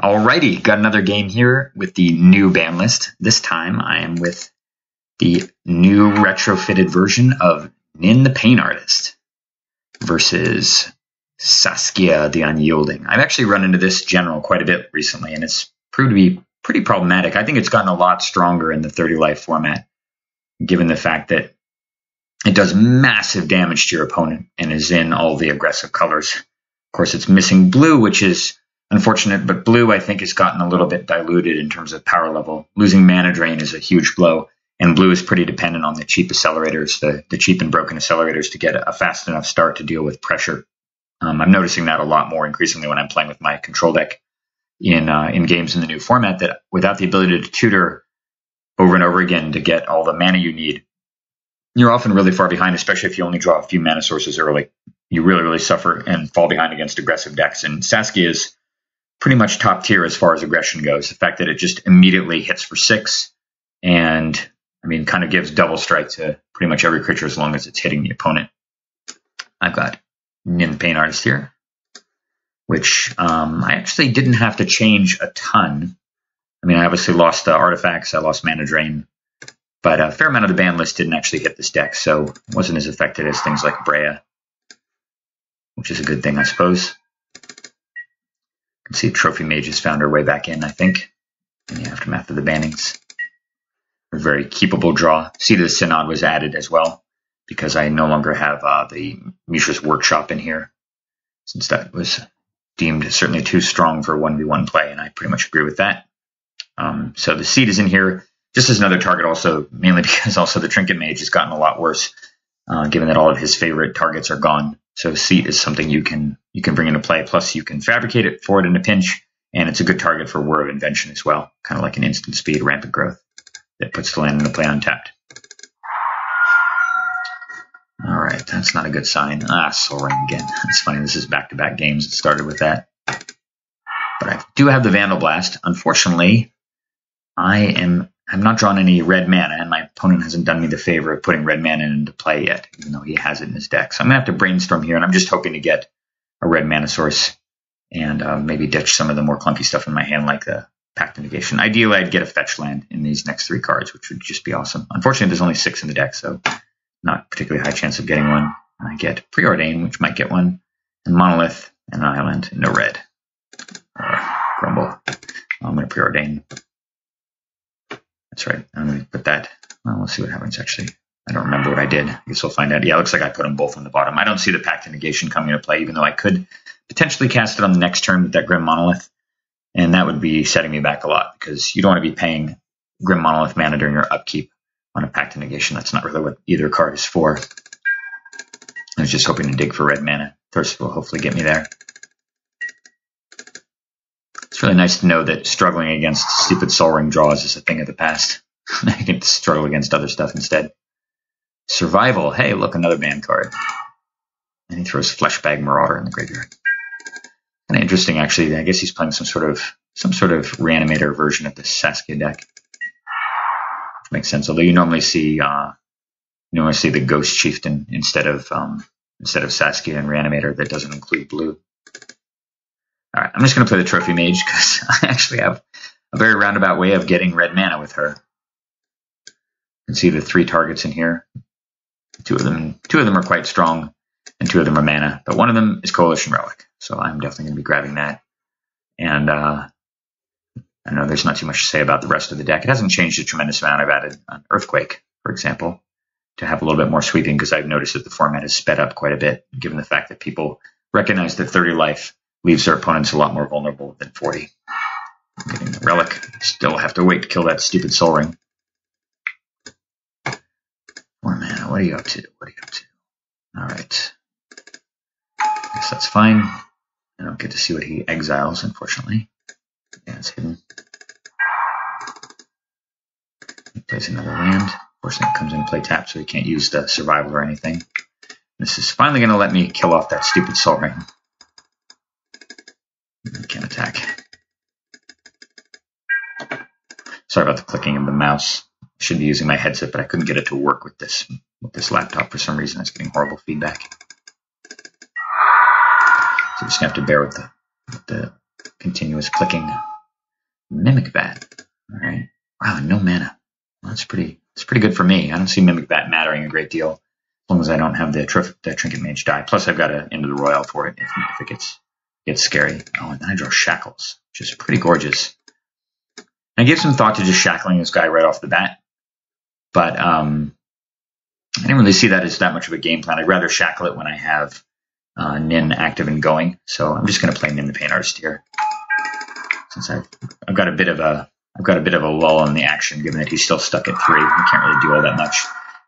Alrighty, got another game here with the new ban list. This time I am with the new retrofitted version of Nin the Pain Artist versus Saskia the Unyielding. I've actually run into this general quite a bit recently, and it's proved to be pretty problematic. I think it's gotten a lot stronger in the 30 life format, given the fact that it does massive damage to your opponent and is in all the aggressive colors. Of course, it's missing blue, which is unfortunate, but blue, I think, has gotten a little bit diluted in terms of power level. Losing mana drain is a huge blow, and blue is pretty dependent on the cheap accelerators, the cheap and broken accelerators to get a fast enough start to deal with pressure. I'm noticing that a lot more increasingly when I'm playing with my control deck in games in the new format, that without the ability to tutor over and over again to get all the mana you need, you're often really far behind, especially if you only draw a few mana sources early. You really, really suffer and fall behind against aggressive decks. And Saskia is pretty much top tier as far as aggression goes. The fact that it just immediately hits for 6 and, kind of gives double strike to pretty much every creature as long as it's hitting the opponent. I've got Nin the Pain Artist here, which I actually didn't have to change a ton. I obviously lost the artifacts, I lost mana drain, but a fair amount of the ban list didn't actually hit this deck, so it wasn't as affected as things like Brea, which is a good thing, I suppose. You can see Trophy Mage has found her way back in, I think, in the aftermath of the bannings. A very keepable draw. Seat of the Synod was added as well, because I no longer have the Mishra's Workshop in here, since that was deemed certainly too strong for 1v1 play, and I pretty much agree with that. So the Seat is in here just as another target, also mainly because also the Trinket Mage has gotten a lot worse, given that all of his favorite targets are gone. So Seat is something you can bring into play. Plus, you can fabricate it for it in a pinch, and it's a good target for Whir of Invention as well, kind of like an instant speed rampant growth that puts the land into play untapped. All right, that's not a good sign. Soul Ring again. It's funny, this is back-to-back games. It started with that. But I do have the Vandal Blast. Unfortunately, I'm not drawing any red mana, and my opponent hasn't done me the favor of putting red mana into play yet, even though he has it in his deck. So I'm going to have to brainstorm here, and I'm just hoping to get a red mana source and maybe ditch some of the more clunky stuff in my hand, like the Pact of Negation. Ideally, I'd get a fetch land in these next 3 cards, which would just be awesome. Unfortunately, there's only 6 in the deck, so not particularly high chance of getting one. And I get Preordain, which might get one, and Monolith, and an Island, and no red. Or Grumble. I'm going to Preordain. That's right. I'm going to put that. Well, we'll see what happens, actually. I don't remember what I did. I guess we'll find out. Yeah, it looks like I put them both on the bottom. I don't see the Pact of Negation coming into play, even though I could potentially cast it on the next turn with that Grim Monolith. And that would be setting me back a lot, because you don't want to be paying Grim Monolith mana during your upkeep on a Pact of Negation. That's not really what either card is for. I was just hoping to dig for red mana. Thirst will hopefully get me there. It's really nice to know that struggling against stupid Soul Ring draws is a thing of the past. I can struggle against other stuff instead. Survival. Hey, look, another ban card. And he throws Fleshbag Marauder in the graveyard. Kind of interesting, actually. I guess he's playing some sort of reanimator version of the Saskia deck, which makes sense. Although you normally see the Ghost Chieftain instead of Saskia and Reanimator. That doesn't include blue. All right, I'm just going to play the Trophy Mage because I actually have a very roundabout way of getting red mana with her. You can see the 3 targets in here. Two of them are quite strong, and 2 of them are mana, but one of them is Coalition Relic, so I'm definitely going to be grabbing that. And I know there's not too much to say about the rest of the deck. It hasn't changed a tremendous amount. I've added an Earthquake, for example, to have a little bit more sweeping, because I've noticed that the format has sped up quite a bit, given the fact that people recognize that 30 life leaves their opponents a lot more vulnerable than 40. I'm getting the Relic. Still have to wait to kill that stupid Soul Ring. 4 mana. What are you up to? All right. Guess that's fine. I don't get to see what he exiles, unfortunately. Yeah, it's hidden. He plays another land. Unfortunately, it comes into play tapped, so he can't use the Survival or anything. This is finally going to let me kill off that stupid Soul Ring. I can't attack. Sorry about the clicking of the mouse. I should be using my headset, but I couldn't get it to work with this laptop for some reason. It's getting horrible feedback. So just have to bear with the continuous clicking. Mimic Bat. All right. Wow, no mana. Well, that's pretty good for me. I don't see Mimic Bat mattering a great deal as long as I don't have the Trinket Mage die. Plus, I've got an Into the Royal for it if it gets scary. Oh, and then I draw Shackles, which is pretty gorgeous. I gave some thought to just shackling this guy right off the bat, but I didn't really see that as that much of a game plan. I'd rather shackle it when I have Nin active and going. So I'm just going to play Nin the Paint Artist here, since I've got a bit of a lull in the action, given that he's still stuck at 3. He can't really do all that much.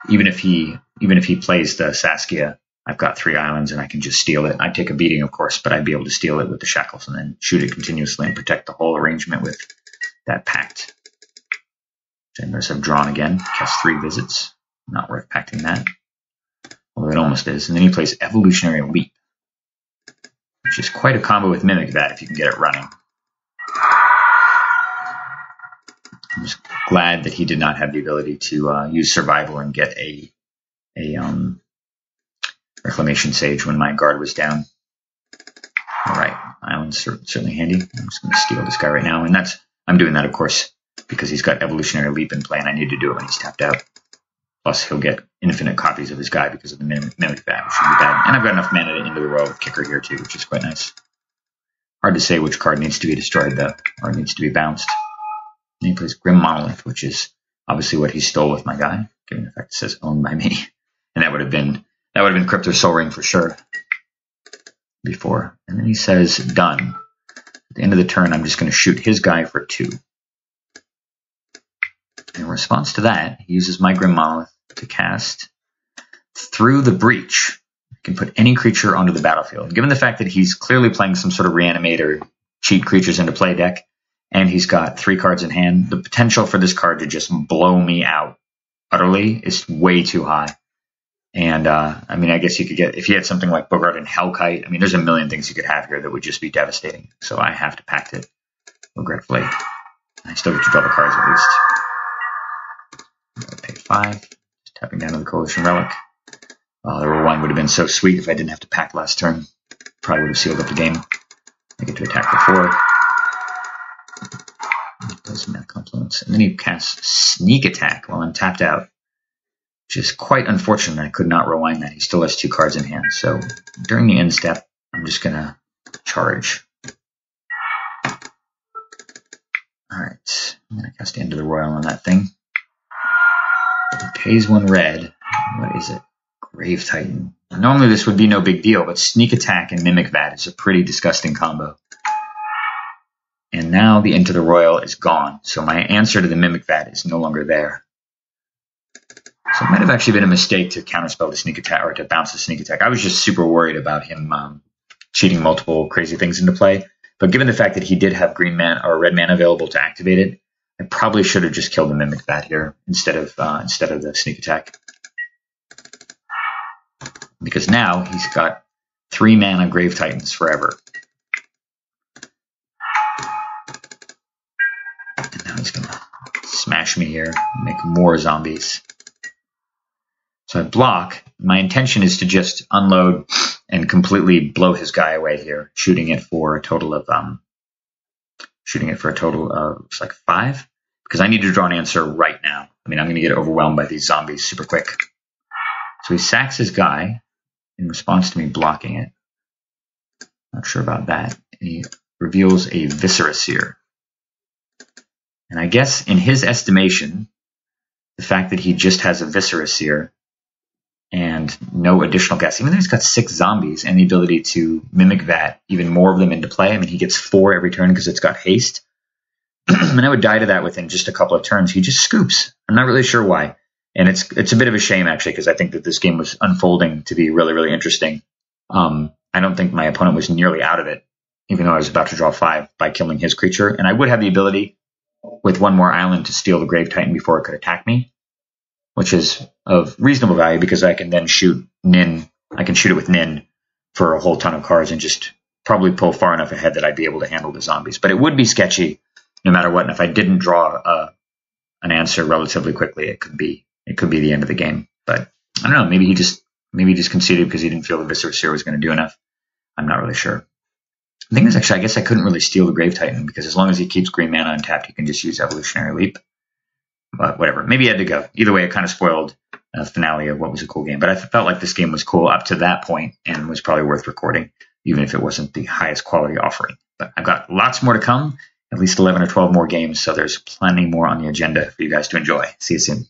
Even if he plays the Saskia, I've got 3 islands and I can just steal it. I'd take a beating, of course, but I'd be able to steal it with the Shackles and then shoot it continuously and protect the whole arrangement with that Pact. Which I notice I've drawn again. Cast 3 visits. Not worth pacting that. Although it almost is. And then he plays Evolutionary Leap, which is quite a combo with Mimic Bat if you can get it running. I'm just glad that he did not have the ability to use Survival and get a Reclamation Sage when my guard was down. All right, Island's certainly handy. I'm just going to steal this guy right now, and I'm doing that, of course, because he's got Evolutionary Leap in play, and I need to do it when he's tapped out. Plus, he'll get infinite copies of his guy because of the Mimic Bat, which should be bad. And I've got enough mana to Into the Royal with Kicker here, too, which is quite nice. Hard to say which card needs to be destroyed, though, or needs to be bounced. And he plays Grim Monolith, which is obviously what he stole with my guy, given the fact it says owned by me. And that would have been Crypto Soul Ring for sure before. And then he says done. At the end of the turn, I'm just going to shoot his guy for 2. In response to that, he uses my Grim Monolith to cast Through the Breach. You can put any creature onto the battlefield. Given the fact that he's clearly playing some sort of reanimate or cheat creatures into play deck, and he's got 3 cards in hand, the potential for this card to just blow me out utterly is way too high. And, I mean, I guess you could get, if you had something like Bogart and Hellkite, I mean, there's a million things you could have here that would just be devastating. So I have to pact it, regretfully. I still get to draw the cards at least. I'm going to pay 5, just tapping down to the Coalition Relic. The rewind would have been so sweet if I didn't have to pack last turn. Probably would have sealed up the game. I get to attack before. Does Mana Confluence. And then he casts Sneak Attack while I'm tapped out, which is quite unfortunate. I could not rewind that. He still has 2 cards in hand. So during the end step, I'm just going to charge. All right. I'm going to cast Into the Royal on that thing. He pays 1 red. What is it? Grave Titan. Normally this would be no big deal, but Sneak Attack and Mimic Bat is a pretty disgusting combo. And now the Into the Royal is gone, so my answer to the Mimic Bat is no longer there. So it might have actually been a mistake to counterspell the Sneak Attack or to bounce the Sneak Attack. I was just super worried about him cheating multiple crazy things into play. But given the fact that he did have green mana or red mana available to activate it, I probably should have just killed the Mimic Bat here instead of the Sneak Attack. Because now he's got 3 mana Grave Titans forever. And now he's going to smash me here and make more zombies. So I block. My intention is to just unload and completely blow his guy away here, shooting it for a total of looks like 5, because I need to draw an answer right now. I mean, I'm going to get overwhelmed by these zombies super quick. So he sacks his guy in response to me blocking it. Not sure about that. And he reveals a Viscera Seer. And I guess in his estimation, the fact that he just has a Viscera Seer and no additional gas, even though he's got 6 zombies and the ability to mimic that, even more of them into play. I mean, he gets 4 every turn because it's got haste. And I would die to that within just a couple of turns. He just scoops. I'm not really sure why. And it's a bit of a shame, actually, because I think that this game was unfolding to be really, really interesting. I don't think my opponent was nearly out of it, even though I was about to draw 5 by killing his creature. And I would have the ability with 1 more island to steal the Grave Titan before it could attack me, which is of reasonable value because I can then shoot Nin. I can shoot it with Nin for a whole ton of cards and just probably pull far enough ahead that I'd be able to handle the zombies. But it would be sketchy no matter what. And if I didn't draw an answer relatively quickly, it could be the end of the game. But I don't know. Maybe he just conceded because he didn't feel the Viscera Seer was going to do enough. I'm not really sure. The thing is, actually, I guess I couldn't really steal the Grave Titan because as long as he keeps green mana untapped, he can just use Evolutionary Leap. But whatever. Maybe he had to go. Either way, it kind of spoiled the finale of what was a cool game. But I felt like this game was cool up to that point and was probably worth recording, even if it wasn't the highest quality offering. But I've got lots more to come, at least 11 or 12 more games, so there's plenty more on the agenda for you guys to enjoy. See you soon.